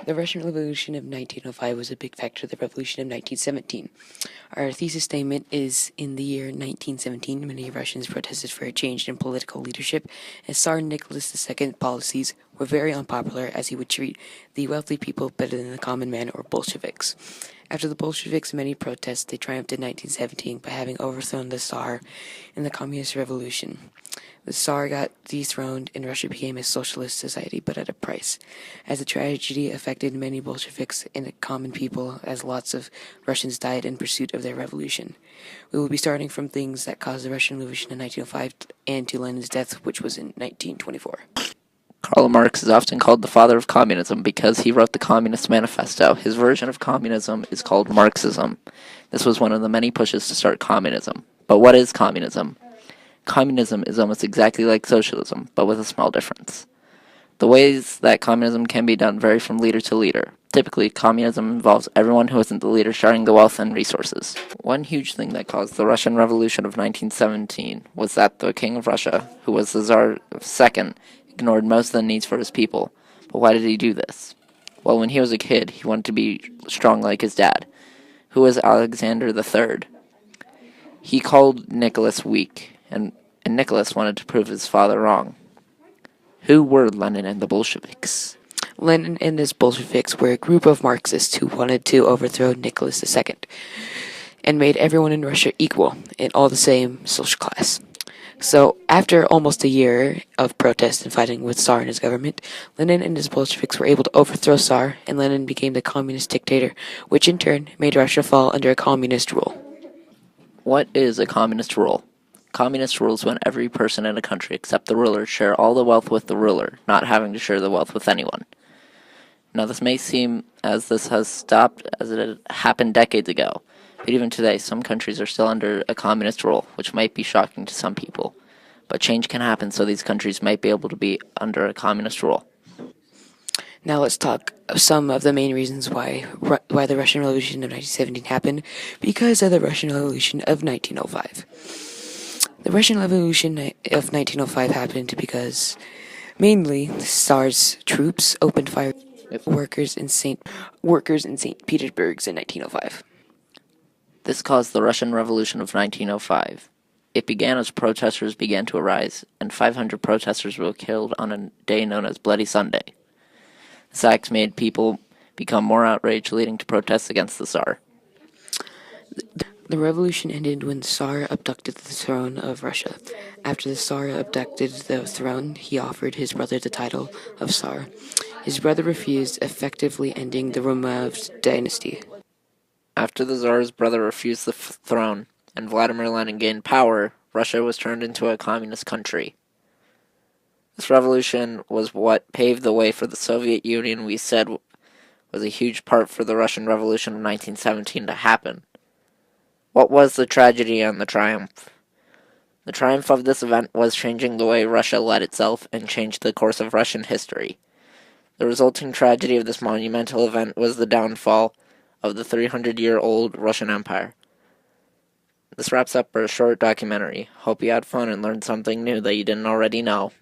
The Russian Revolution of 1905 was a big factor of the Revolution of 1917. Our thesis statement is, in the year 1917, many Russians protested for a change in political leadership, as Tsar Nicholas II's policies were very unpopular, as he would treat the wealthy people better than the common man or Bolsheviks. After the Bolsheviks' many protests, they triumphed in 1917 by having overthrown the Tsar in the Communist Revolution. The Tsar got dethroned and Russia became a socialist society, but at a price, as the tragedy affected many Bolsheviks and the common people, as lots of Russians died in pursuit of their revolution. We will be starting from things that caused the Russian Revolution in 1905 and to Lenin's death, which was in 1924. Karl Marx is often called the father of communism because he wrote the Communist Manifesto. His version of communism is called Marxism. This was one of the many pushes to start communism. But what is communism? Communism is almost exactly like socialism, but with a small difference. The ways that communism can be done vary from leader to leader. Typically, communism involves everyone who isn't the leader sharing the wealth and resources. One huge thing that caused the Russian Revolution of 1917 was that the King of Russia, who was the Tsar II, ignored most of the needs for his people. But why did he do this? Well, when he was a kid, he wanted to be strong like his dad, who was Alexander III. He called Nicholas weak, and Nicholas wanted to prove his father wrong. Who were Lenin and the Bolsheviks? Lenin and his Bolsheviks were a group of Marxists who wanted to overthrow Nicholas II and made everyone in Russia equal in all the same social class. So, after almost a year of protest and fighting with Tsar and his government, Lenin and his Bolsheviks were able to overthrow Tsar, and Lenin became the communist dictator, which in turn made Russia fall under a communist rule. What is a communist rule? Communist rule is when every person in a country except the ruler share all the wealth with the ruler, not having to share the wealth with anyone. Now, this may seem as this has stopped as it had happened decades ago, but even today, some countries are still under a communist rule, which might be shocking to some people. But change can happen, so these countries might be able to be under a communist rule. Now let's talk of some of the main reasons why the Russian Revolution of 1917 happened, because of the Russian Revolution of 1905. The Russian Revolution of 1905 happened because, mainly, the Tsar's troops opened fire at workers in St. Petersburg in 1905. This caused the Russian Revolution of 1905. It began as protesters began to arise, and 500 protesters were killed on a day known as Bloody Sunday. This act made people become more outraged, leading to protests against the Tsar. The revolution ended when the Tsar abducted the throne of Russia. After the Tsar abducted the throne, he offered his brother the title of Tsar. His brother refused, effectively ending the Romanov dynasty. After the Tsar's brother refused the throne, and Vladimir Lenin gained power, Russia was turned into a communist country. This revolution was what paved the way for the Soviet Union we said was a huge part for the Russian Revolution of 1917 to happen. What was the tragedy and the triumph? The triumph of this event was changing the way Russia led itself and changed the course of Russian history. The resulting tragedy of this monumental event was the downfall of the 300-year-old Russian Empire. This wraps up our short documentary. Hope you had fun and learned something new that you didn't already know.